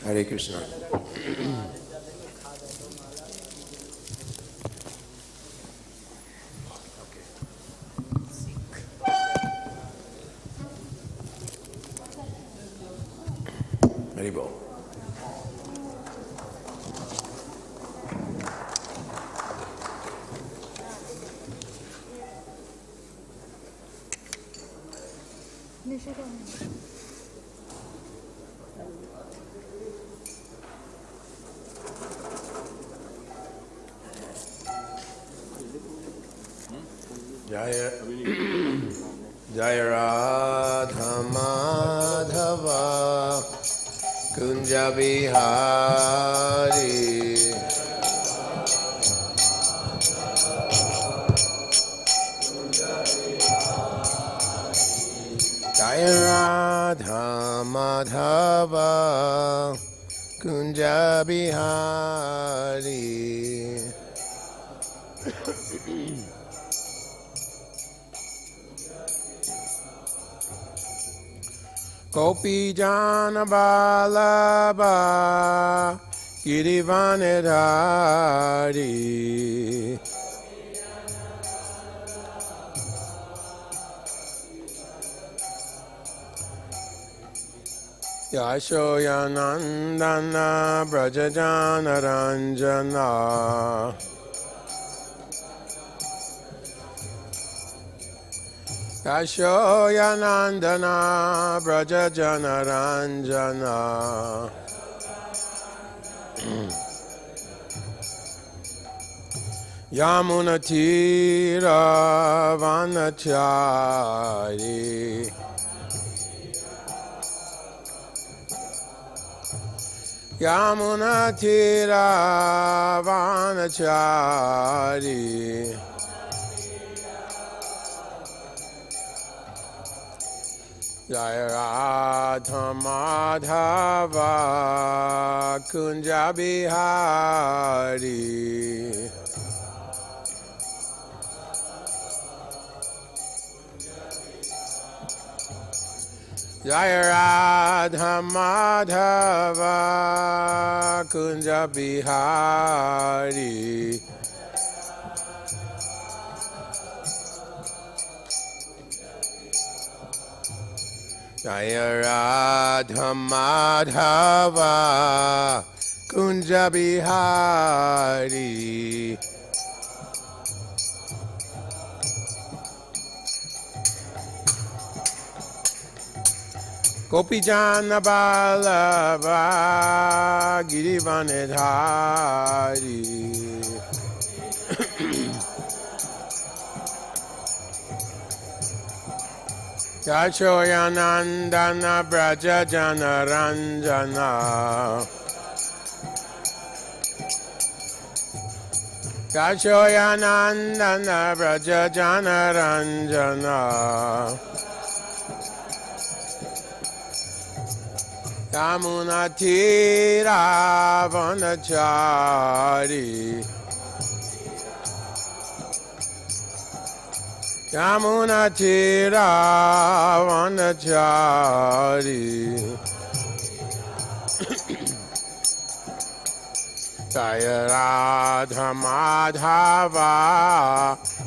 Hare Krishna. Haribol. Jaya Jaya Radha Madhava Kunja Bihari Jaya Radha Madhava Kunja Bihari Gopi Jana Vallabha Girivanidhari Yashoyanandana Brajajana Ranjana Yashoyanandana Brajajana Ranjana Yamunatira Vanachari Yamunatira Vanachari Jaya Radha Madhava Kunja Bihari Jaya Radha Madhava Kunja Bihari Jaya Radha Madhava Kunja Bihari Gopi Jana Vallabha Girivanidhari Yashoyanandana Brajajana Ranjana Yashoyanandana Brajajana Ranjana Yamunatira Vanachari Yamunatira Vanachari Jaya Radha Madhava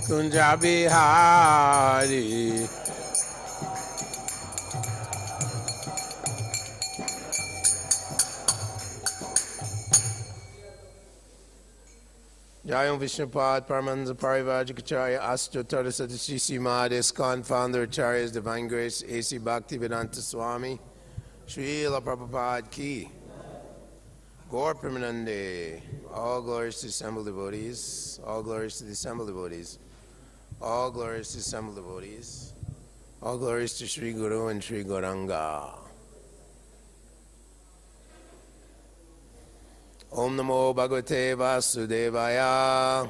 Kunja Bihari Jayam Vishnupad Paramananda Parivajikacharya Astotara Sadashi Srimad Iskcon Founder Acharya's Divine Grace A.C. Bhakti Vedanta Swami Srila Prabhupada Ki Gaur Premanande. All glories to the assembled devotees. All glories to the assembled devotees. All glories to the assembled devotees. All glories to Sri Guru and Sri Gauranga. Om Namo Bhagavate Vasudevaya.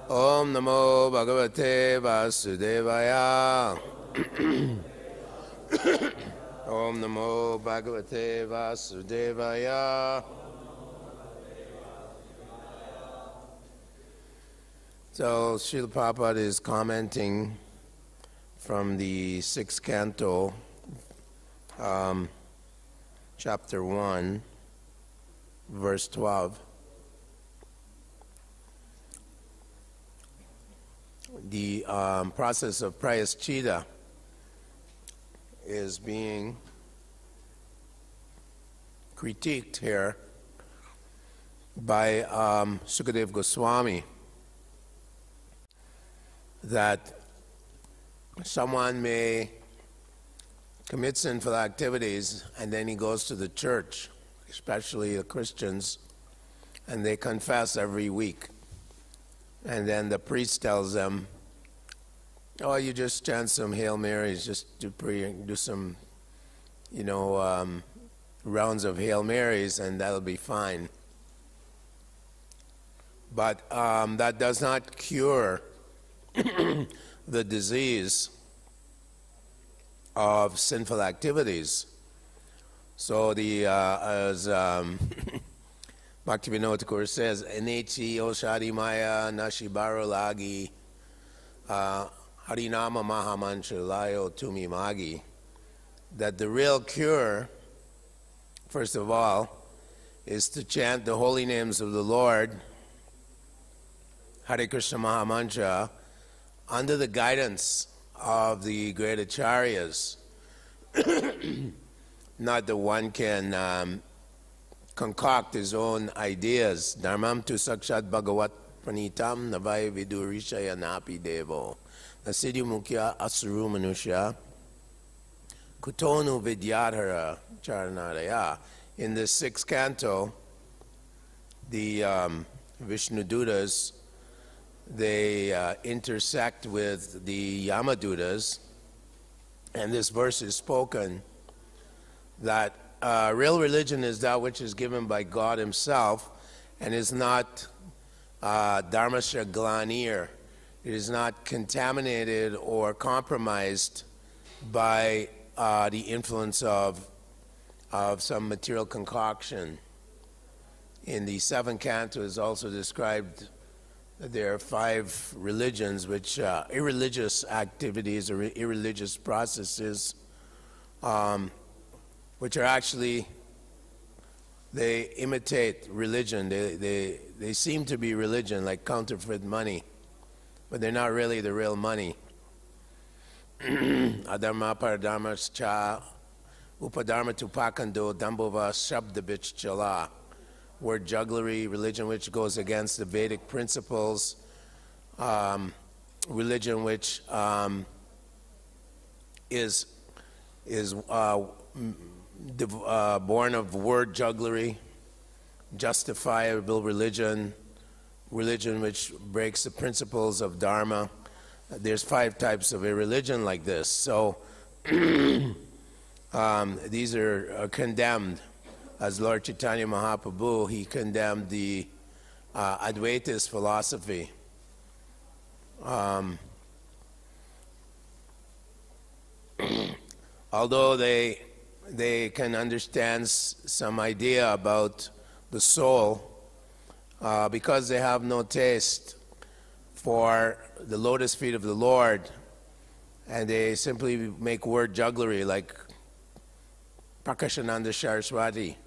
Om Namo Bhagavate Vasudevaya. Om Namo Bhagavate Vasudevaya. So Srila Prabhupada is commenting from the 6th canto, chapter 1, verse 12. The process of prayaschita is being critiqued here by Sukadeva Goswami, that someone may commit sinful activities and then he goes to the church, especially the Christians, and they confess every week. And then the priest tells them, oh, you just chant some Hail Marys, just do some, rounds of Hail Marys, and that'll be fine. But that does not cure the disease of sinful activities. So as Bhaktivinoda Thakur says, Enechi Oshadi Maya Nashibaro Lagi Harinama Mahamantra Layo Tumi Magi, that the real cure, first of all, is to chant the holy names of the Lord, Hare Krishna Mahamantra, under the guidance of the great acharyas. Not that one can concoct his own ideas. Dharmam tu sakshat bhagavat pranitam navai vidurishaya napi devo nasiddhi mukhya asuru manusya kutonu vidyadhara charanaraya. In the 6th canto, the Vishnu Dutas, they intersect with the Yamadutas, and this verse is spoken that real religion is that which is given by God Himself and is not dharmasya glanir. It is not contaminated or compromised by the influence of some material concoction. In the 7th canto is also described that there are 5 religions, which irreligious activities or irreligious processes, which are actually, they imitate religion. They seem to be religion, like counterfeit money, but they're not really the real money. Adharma paradharma cha upadharma tupakando dambova shabdabich chala. Word jugglery, religion which goes against the Vedic principles, religion which is born of word jugglery, justifiable religion, religion which breaks the principles of Dharma. There's 5 types of a religion like this. So these are condemned. As Lord Chaitanya Mahaprabhu, he condemned the Advaitist philosophy. Although they can understand some idea about the soul, because they have no taste for the lotus feet of the Lord, and they simply make word jugglery, like Prakashananda Saraswati.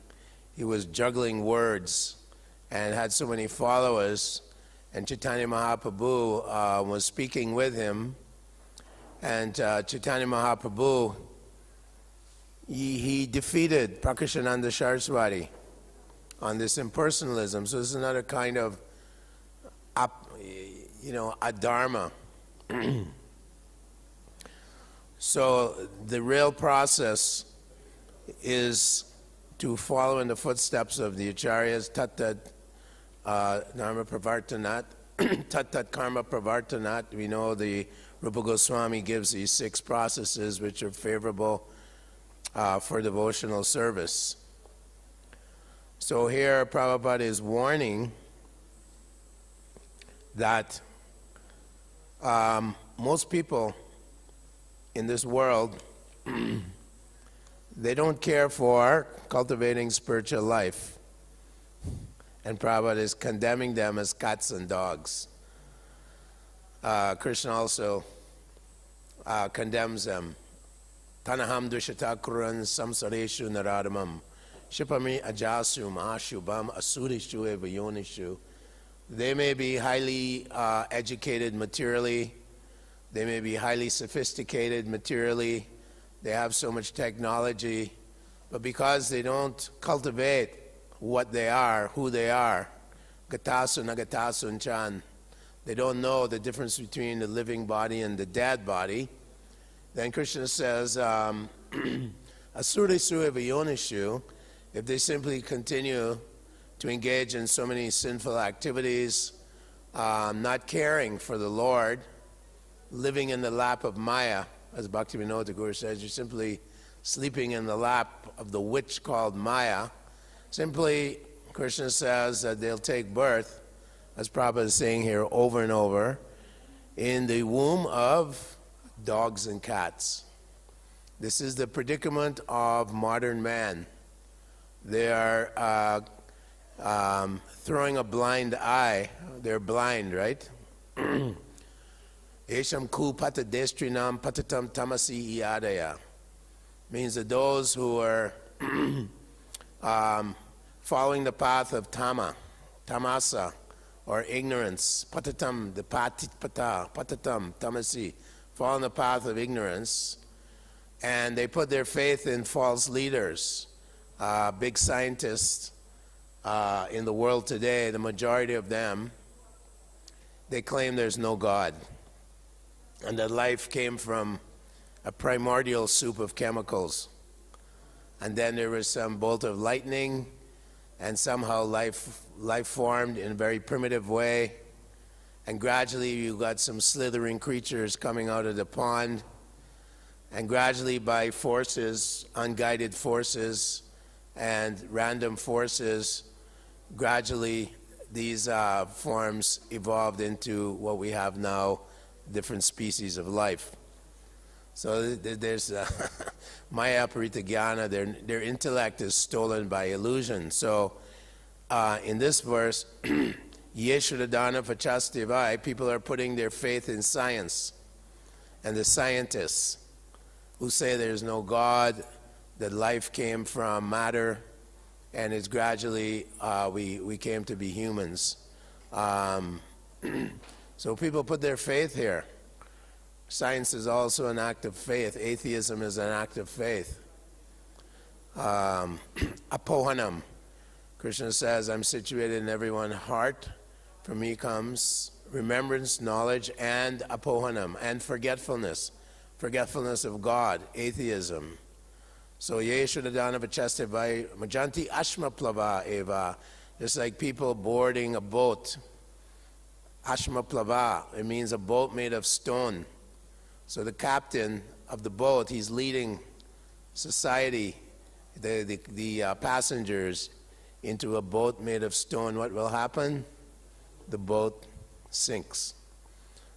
He was juggling words and had so many followers, and Chaitanya Mahaprabhu was speaking with him, and Chaitanya Mahaprabhu, he defeated Prakashananda Saraswati on this impersonalism. So this is another kind of adharma. So the real process is to follow in the footsteps of the acharyas, tat-tat dharma pravartanat, tat-tat karma pravartanat. We know the Rupa Goswami gives these 6 processes which are favorable for devotional service. So here Prabhupada is warning that most people in this world they don't care for cultivating spiritual life. And Prabhupada is condemning them as cats and dogs. Krishna also condemns them. Tanaham dushata kuran samsareshu naradamam Shipami ajasu mahashubam asurishu eva yonishu. They may be highly educated materially. They may be highly sophisticated materially. They have so much technology. But because they don't cultivate what they are, who they are, gatasu nagatasu chan, they don't know the difference between the living body and the dead body, then Krishna says, asurisu eva yonishu, if they simply continue to engage in so many sinful activities, not caring for the Lord, living in the lap of Maya, as Bhakti Vinod Thakur says, you're simply sleeping in the lap of the witch called Maya. Simply, Krishna says that they'll take birth, as Prabhupada is saying here over and over, in the womb of dogs and cats. This is the predicament of modern man. They are throwing a blind eye. They're blind, right? Esham ku patadestrinam patatam tamasi iadaya. Means that those who are following the path of tamasa, or ignorance, patatam, the patitpata, patatam, tamasi, following the path of ignorance, and they put their faith in false leaders, big scientists in the world today, the majority of them, they claim there's no God, and that life came from a primordial soup of chemicals, and then there was some bolt of lightning, and somehow life formed in a very primitive way, and gradually you got some slithering creatures coming out of the pond, and gradually by forces, unguided forces and random forces, gradually these forms evolved into what we have now, different species of life. So there's Mayapur Jnana, their intellect is stolen by illusion. So in this verse, Yeshuradana Pachastivai, people are putting their faith in science. And the scientists who say there's no God, that life came from matter, and it's gradually we came to be humans. So people put their faith here. Science is also an act of faith. Atheism is an act of faith. Apohanam. Krishna says, I'm situated in everyone's heart. From me comes remembrance, knowledge, and apohanam, and forgetfulness. Forgetfulness of God, atheism. So, Yeshudadana Vachastevai Majanti Ashma Plava Eva. Just like people boarding a boat. Ashma Plava, it means a boat made of stone. So the captain of the boat, he's leading society, the passengers, into a boat made of stone. What will happen? The boat sinks.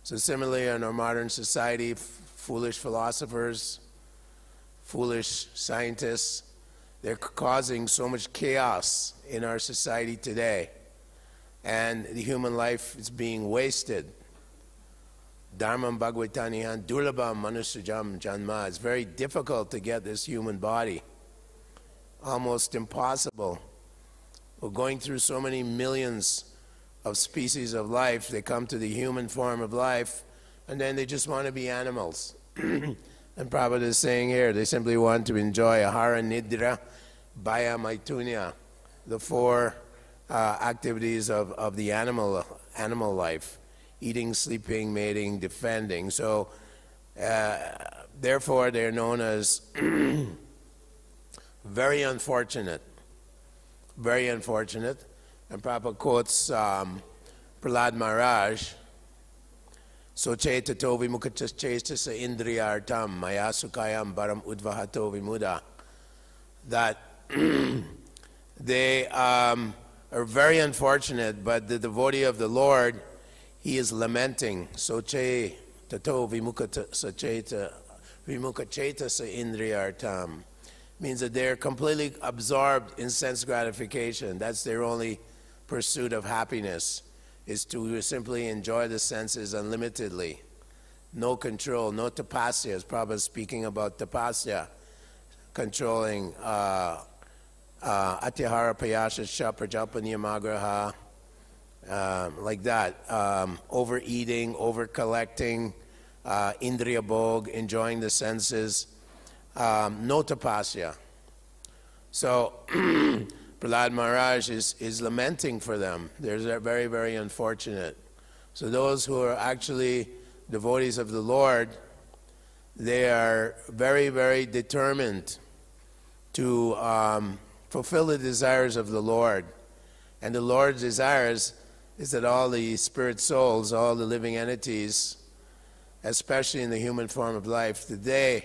So similarly, in our modern society, foolish philosophers, foolish scientists, they're causing so much chaos in our society today. And the human life is being wasted. Dharmam Bhagavitanihan Durlabham Manusujam Janma. It's very difficult to get this human body. Almost impossible. We're going through so many millions of species of life. They come to the human form of life, and then they just want to be animals. And Prabhupada is saying here, they simply want to enjoy Ahara Nidra, Bhaya Maitunya, the four activities of the animal life. Eating, sleeping, mating, defending. So, therefore, they're known as very unfortunate. Very unfortunate. And Prabhupada quotes Prahlad Maharaj, Sochetato vimukachastesa indriyartam maya sukayam baram udvahato vimuda. That they are very unfortunate, but the devotee of the Lord, he is lamenting. Soche tato vimukacheta indriyartam. Means that they're completely absorbed in sense gratification. That's their only pursuit of happiness, is to simply enjoy the senses unlimitedly. No control, no tapasya, as Prabhupada is speaking about tapasya, controlling Atihara Payasha Prajalpaniyamagraha, like that, overeating, over-collecting, Indriya Bhog, enjoying the senses, no tapasya. So Prahlad Maharaj is lamenting for them. They're very, very unfortunate. So those who are actually devotees of the Lord, they are very, very determined to fulfill the desires of the Lord. And the Lord's desires is that all the spirit souls, all the living entities, especially in the human form of life, that they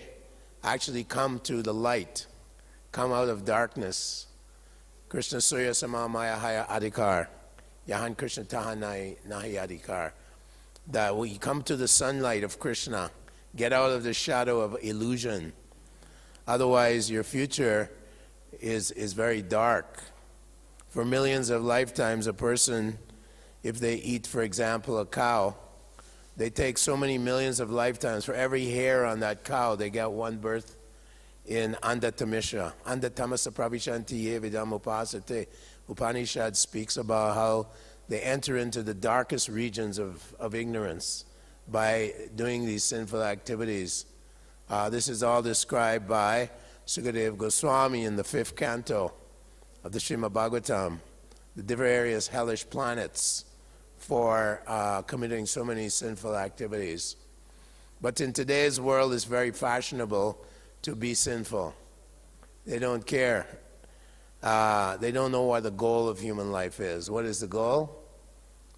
actually come to the light, come out of darkness. Krishna Surya Sama Maya Haya Adhikar, Yahan Krishna Taha Nahi Adhikar. That we come to the sunlight of Krishna, get out of the shadow of illusion. Otherwise, your future is very dark. For millions of lifetimes, a person, if they eat, for example, a cow, they take so many millions of lifetimes. For every hair on that cow, they get one birth in Andatamisha. Andatamasa pravishantiye vidam upasate. Upanishad speaks about how they enter into the darkest regions of ignorance by doing these sinful activities. This is all described by Sukadeva Goswami in the 5th canto of the Srimad Bhagavatam, the various hellish planets for committing so many sinful activities. But in today's world, it's very fashionable to be sinful. They don't care. They don't know what the goal of human life is. What is the goal?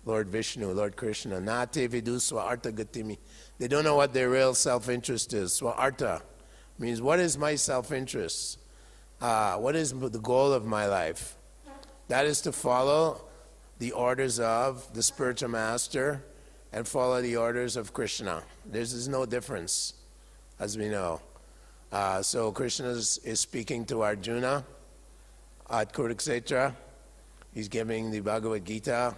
Lord Vishnu, Lord Krishna. Nate vidu swa-artha gatimi. They don't know what their real self-interest is. Swa-artha means, what is my self-interest? What is the goal of my life? That is to follow the orders of the spiritual master and follow the orders of Krishna. There's no difference, as we know. So Krishna is speaking to Arjuna at Kurukshetra. He's giving the Bhagavad Gita.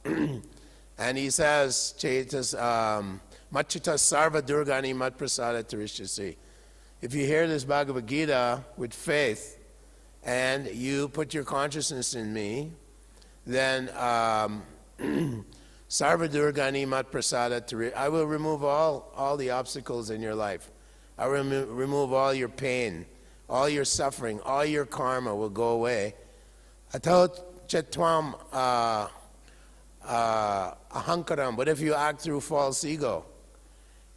And he says, Chetas Machita Sarva Durgani Mat Prasada Tarishyasi. If you hear this Bhagavad Gita with faith and you put your consciousness in me, then Sarva Durgani Mat Prasada Tarishyasi. I will remove all the obstacles in your life. I will remove all your pain, all your suffering, all your karma will go away. Atot Chetwam ahankaram, but if you act through false ego,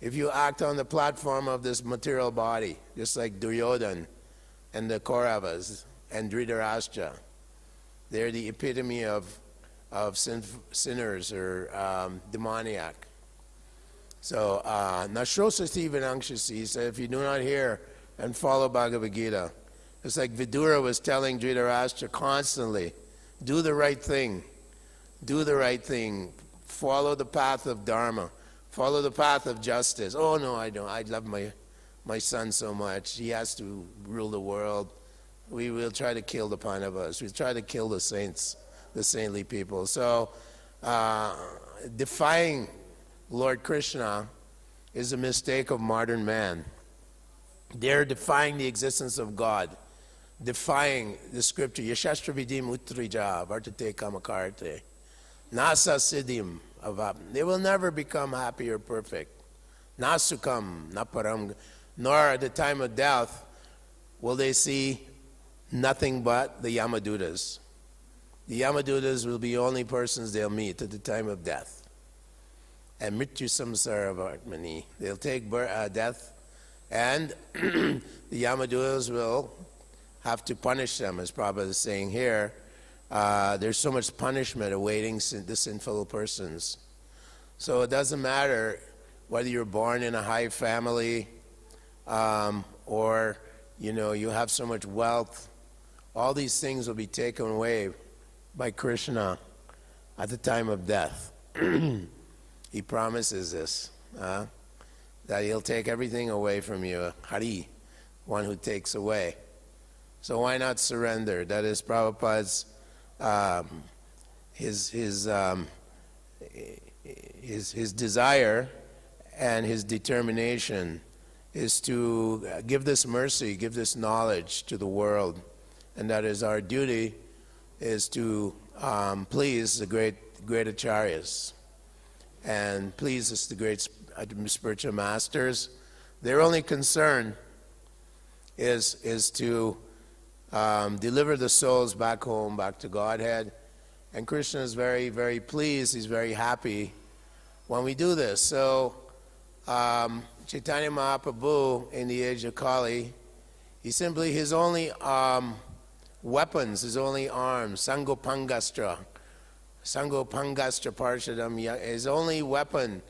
if you act on the platform of this material body, just like Duryodhan and the Kauravas and Dhritarashtra, they're the epitome of sinners or demoniac. So, Nashrosati Vinangshasi, he said, if you do not hear and follow Bhagavad Gita, it's like Vidura was telling Dhritarashtra constantly, do the right thing. Do the right thing. Follow the path of Dharma. Follow the path of justice. Oh, no, I don't. I love my son so much. He has to rule the world. We will try to kill the Pandavas. We'll try to kill the saints, the saintly people. So, defying Lord Krishna is a mistake of modern man. They're defying the existence of God, defying the scripture. Yashastra vidim utrija vartate kamakarte. Nasa siddhim avap. They will never become happy or perfect. Nasukam naparam. Nor at the time of death will they see nothing but the Yamadutas. The Yamadutas will be the only persons they'll meet at the time of death. And mrityu samsara vartmani. They'll take death, and the Yamadutas will have to punish them, as Prabhupada is saying here. There's so much punishment awaiting the sinful persons. So it doesn't matter whether you're born in a high family or you have so much wealth. All these things will be taken away by Krishna at the time of death. He promises this, that he'll take everything away from you. Hari, one who takes away. So why not surrender? That is Prabhupada's his desire and his determination is to give this mercy, give this knowledge to the world, and that is our duty, is to please the great acharyas and please the great spiritual masters. Their only concern is to deliver the souls back home, back to Godhead. And Krishna is very, very pleased. He's very happy when we do this. So Chaitanya Mahaprabhu, in the age of Kali, his only weapons, his only arms, Sangopangastra Parshadam, his only weapon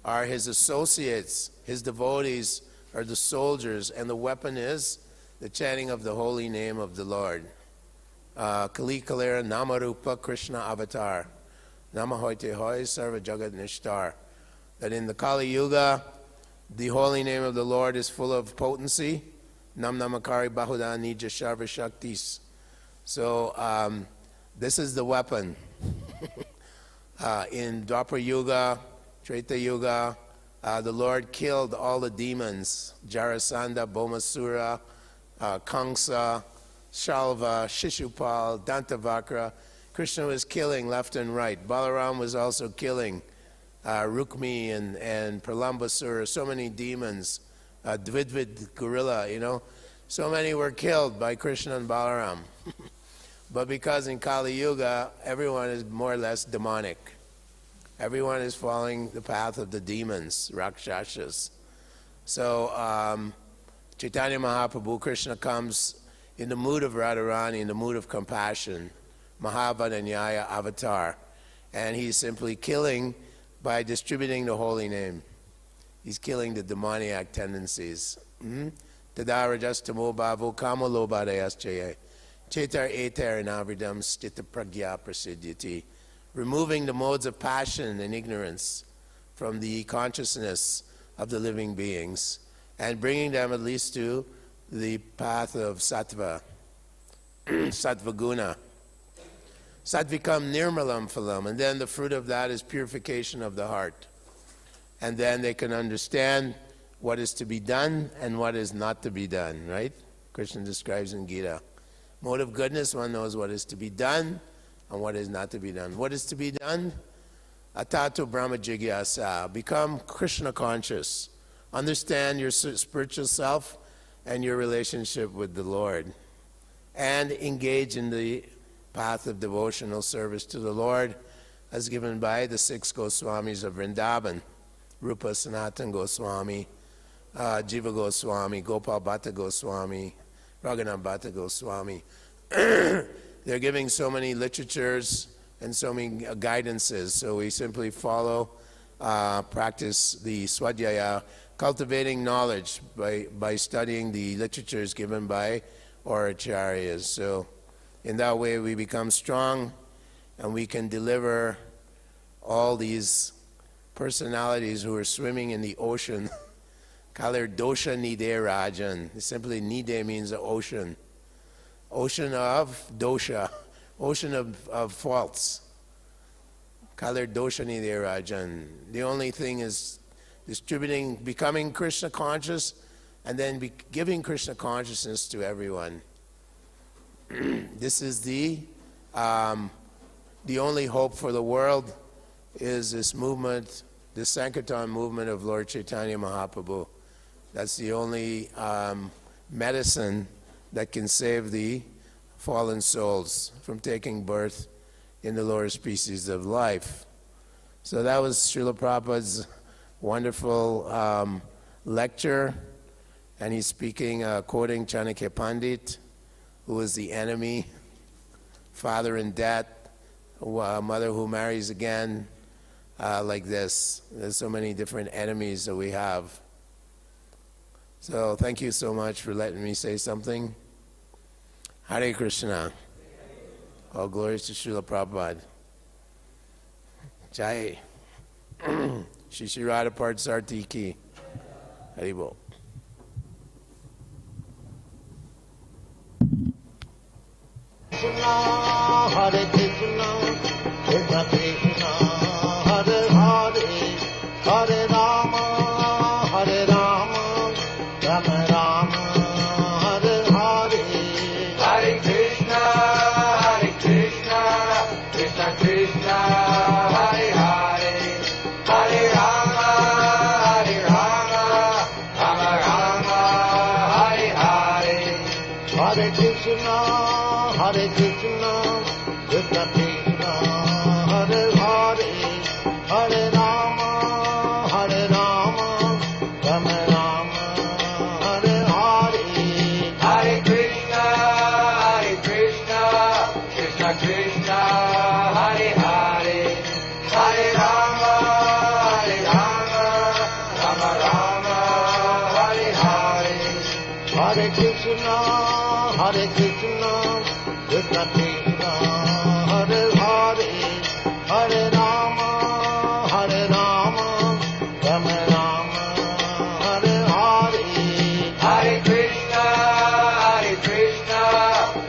are his associates, his devotees are the soldiers, and the weapon is the chanting of the holy name of the Lord. Kali Kalera Namarupa Krishna Avatar, Namahoite Hoy Sarva Jagat Nishtar. That in the Kali Yuga, the holy name of the Lord is full of potency. Nam Namakari Bahuda Nija Sharva Shaktis. So this is the weapon. In Dwapara Yuga, Treta Yuga, the Lord killed all the demons, Jarasandha, Bhaumasura, Kamsa, Shalva, Shishupal, Dantavakra. Krishna was killing left and right. Balaram was also killing Rukmi and Pralambasura, so many demons, Dvidvid gorilla, so many were killed by Krishna and Balaram. But because in Kali Yuga, everyone is more or less demonic. Everyone is following the path of the demons, Rakshasas. So Chaitanya Mahaprabhu, Krishna comes in the mood of Radharani, in the mood of compassion, Mahavadanyaya avatar. And he's simply killing by distributing the holy name. He's killing the demoniac tendencies. Tadarajas bhavu kamalobhadayaschaye. Chetar etar navridam stita pragya prasidyati. Removing the modes of passion and ignorance from the consciousness of the living beings and bringing them at least to the path of sattva, sattva guna. Sattvikam nirmalam phalam, and then the fruit of that is purification of the heart. And then they can understand what is to be done and what is not to be done, right? Krishna describes in Gita. Mode of goodness, one knows what is to be done and what is not to be done. What is to be done? Atato Brahma Jigyasa. Become Krishna conscious. Understand your spiritual self and your relationship with the Lord. And engage in the path of devotional service to the Lord as given by the 6 Goswamis of Vrindavan. Rupa Sanatan Goswami, Jiva Goswami, Gopal Bhatta Goswami, Raghunath Bhatta Goswami. They're giving so many literatures and so many guidances. So we simply follow, practice the Swadhyaya, cultivating knowledge by studying the literatures given by our acharyas. So in that way we become strong and we can deliver all these personalities who are swimming in the ocean. Kalir dosha nide rajan. Simply nide means the ocean. Ocean of dosha. Ocean of faults. Kalir dosha nide rajan. The only thing is distributing, becoming Krishna conscious, and then giving Krishna consciousness to everyone. This is the only hope for the world is this movement, the Sankirtan movement of Lord Chaitanya Mahaprabhu. That's the only medicine that can save the fallen souls from taking birth in the lower species of life. So that was Srila Prabhupada's wonderful lecture, and he's speaking, quoting Chanakya Pandit, who was the enemy, father in debt, mother who marries again, like this. There's so many different enemies that we have. So thank you so much for letting me say something. Hare Krishna. All glories to Srila Prabhupada. Jai. Shri Radha Partsarthi Ki. Haribol. Hare Krishna, Krishna Krishna, Hare Hare, Hare Rama, Hare Rama, Rama Rama, Hare Hare, Hare Krishna. Hare Krishna, Krishna Krishna, Hare Hare, Hare Rama, Rama Rama, Hare Hare. Hare Krishna,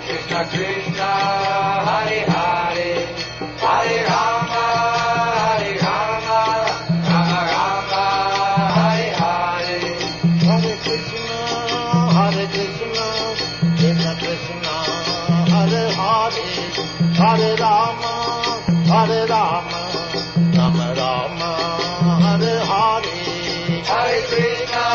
Krishna Krishna, Hare Hare, Hare Rama, Rama Rama, Hare Hare. Hare Krishna, Krishna Krishna, Hare Hare, Hare Rama, Rama Rama, Hare Hare. Hare Krishna,